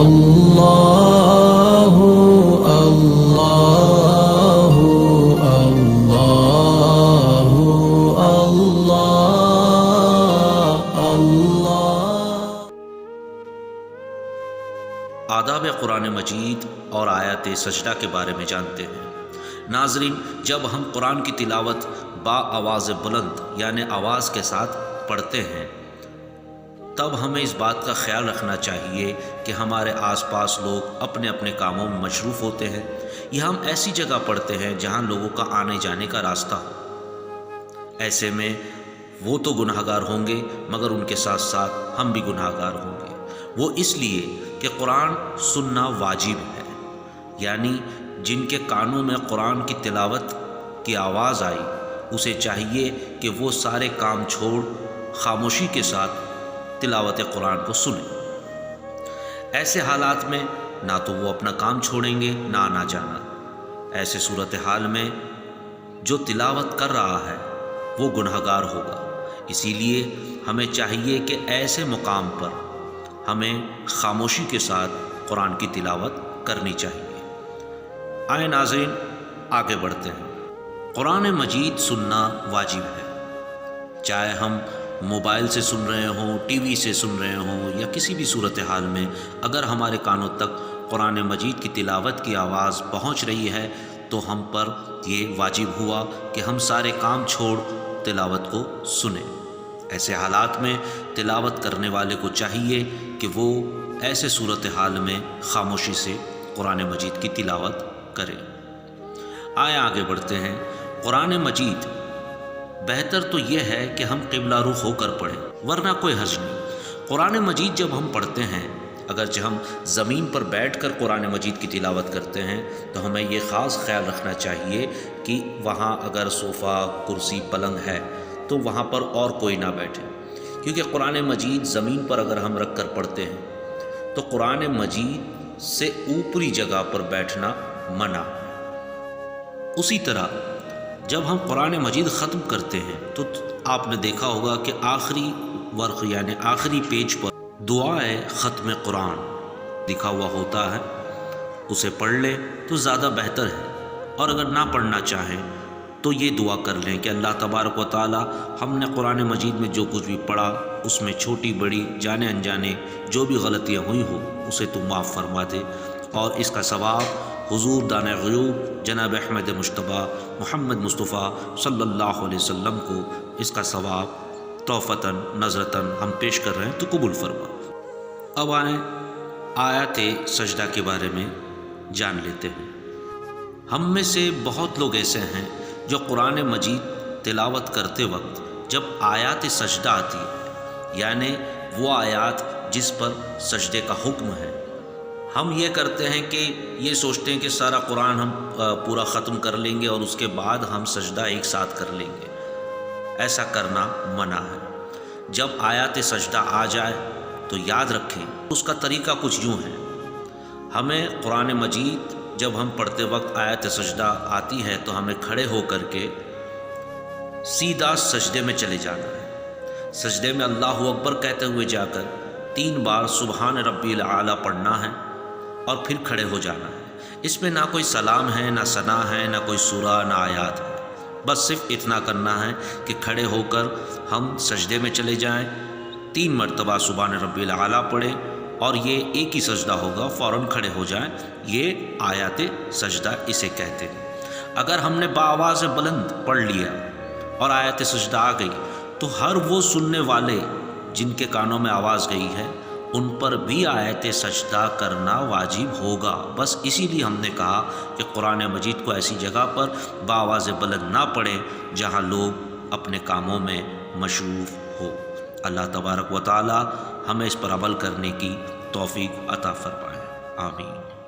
اللہ اللہ اللہ اللہ اللہ۔ آداب قرآن مجید اور آیات سجدہ کے بارے میں جانتے ہیں۔ ناظرین، جب ہم قرآن کی تلاوت با آواز بلند یعنی آواز کے ساتھ پڑھتے ہیں تب ہمیں اس بات کا خیال رکھنا چاہیے کہ ہمارے آس پاس لوگ اپنے اپنے کاموں میں مصروف ہوتے ہیں یا ہم ایسی جگہ پڑھتے ہیں جہاں لوگوں کا آنے جانے کا راستہ ہو۔ ایسے میں وہ تو گناہگار ہوں گے مگر ان کے ساتھ ساتھ ہم بھی گناہگار ہوں گے۔ وہ اس لیے کہ قرآن سننا واجب ہے، یعنی جن کے کانوں میں قرآن کی تلاوت کی آواز آئی اسے چاہیے کہ وہ سارے کام چھوڑ خاموشی کے ساتھ تلاوت قرآن کو سنیں۔ ایسے حالات میں نہ تو وہ اپنا کام چھوڑیں گے نہ آنا جانا۔ ایسے صورتحال میں جو تلاوت کر رہا ہے وہ گناہگار ہوگا۔ اسی لیے ہمیں چاہیے کہ ایسے مقام پر ہمیں خاموشی کے ساتھ قرآن کی تلاوت کرنی چاہیے۔ آئے ناظرین، آگے بڑھتے ہیں۔ قرآن مجید سننا واجب ہے، چاہے ہم موبائل سے سن رہے ہوں، ٹی وی سے سن رہے ہوں یا کسی بھی صورتحال میں اگر ہمارے کانوں تک قرآن مجید کی تلاوت کی آواز پہنچ رہی ہے تو ہم پر یہ واجب ہوا کہ ہم سارے کام چھوڑ تلاوت کو سنیں۔ ایسے حالات میں تلاوت کرنے والے کو چاہیے کہ وہ ایسے صورتحال میں خاموشی سے قرآن مجید کی تلاوت کرے۔ آئے آگے بڑھتے ہیں۔ قرآن مجید بہتر تو یہ ہے کہ ہم قبلہ رخ ہو کر پڑھیں، ورنہ کوئی حرج نہیں۔ قرآن مجید جب ہم پڑھتے ہیں، اگرچہ ہم زمین پر بیٹھ کر قرآن مجید کی تلاوت کرتے ہیں تو ہمیں یہ خاص خیال رکھنا چاہیے کہ وہاں اگر صوفہ، کرسی، پلنگ ہے تو وہاں پر اور کوئی نہ بیٹھے، کیونکہ قرآن مجید زمین پر اگر ہم رکھ کر پڑھتے ہیں تو قرآن مجید سے اوپری جگہ پر بیٹھنا منع ہے۔ اسی طرح جب ہم قرآن مجید ختم کرتے ہیں تو آپ نے دیکھا ہوگا کہ آخری ورق یعنی آخری پیج پر دعائے ختم قرآن لکھا ہوا ہوتا ہے، اسے پڑھ لیں تو زیادہ بہتر ہے۔ اور اگر نہ پڑھنا چاہیں تو یہ دعا کر لیں کہ اللہ تبارک و تعالی ہم نے قرآن مجید میں جو کچھ بھی پڑھا اس میں چھوٹی بڑی جانے انجانے جو بھی غلطیاں ہوئی ہوں اسے تو معاف فرما دے، اور اس کا ثواب حضور دانِ غیوب جناب احمد مجتبیٰ محمد مصطفیٰ صلی اللہ علیہ وسلم کو اس کا ثواب تحفتاً نظرتاً ہم پیش کر رہے ہیں تو قبول فرما۔ اب آئیں آیات سجدہ کے بارے میں جان لیتے ہیں۔ ہم میں سے بہت لوگ ایسے ہیں جو قرآن مجید تلاوت کرتے وقت جب آیات سجدہ آتی ہے، یعنی وہ آیات جس پر سجدے کا حکم ہے، ہم یہ کرتے ہیں کہ یہ سوچتے ہیں کہ سارا قرآن ہم پورا ختم کر لیں گے اور اس کے بعد ہم سجدہ ایک ساتھ کر لیں گے۔ ایسا کرنا منع ہے۔ جب آیات سجدہ آ جائے تو یاد رکھیں اس کا طریقہ کچھ یوں ہے۔ ہمیں قرآن مجید جب ہم پڑھتے وقت آیت سجدہ آتی ہے تو ہمیں کھڑے ہو کر کے سیدھا سجدے میں چلے جانا ہے۔ سجدے میں اللہ اکبر کہتے ہوئے جا کر 3 بار سبحان ربی الاعلیٰ پڑھنا ہے اور پھر کھڑے ہو جانا ہے۔ اس میں نہ کوئی سلام ہے، نہ ثنا ہے، نہ کوئی سورہ، نہ آیات ہے، بس صرف اتنا کرنا ہے کہ کھڑے ہو کر ہم سجدے میں چلے جائیں، 3 مرتبہ سبحان ربی الاعلیٰ پڑھیں اور یہ ایک ہی سجدہ ہوگا، فوراً کھڑے ہو جائیں۔ یہ آیات سجدہ اسے کہتے ہیں۔ اگر ہم نے بآواز بلند پڑھ لیا اور آیت سجدہ آ گئی تو ہر وہ سننے والے جن کے کانوں میں آواز گئی ہے ان پر بھی آیت سجدہ کرنا واجب ہوگا۔ بس اسی لیے ہم نے کہا کہ قرآن مجید کو ایسی جگہ پر بآواز بلند نہ پڑھیں جہاں لوگ اپنے کاموں میں مشروف ہو۔ اللہ تبارک و تعالی ہمیں اس پر عمل کرنے کی توفیق عطا فرمائے، آمین۔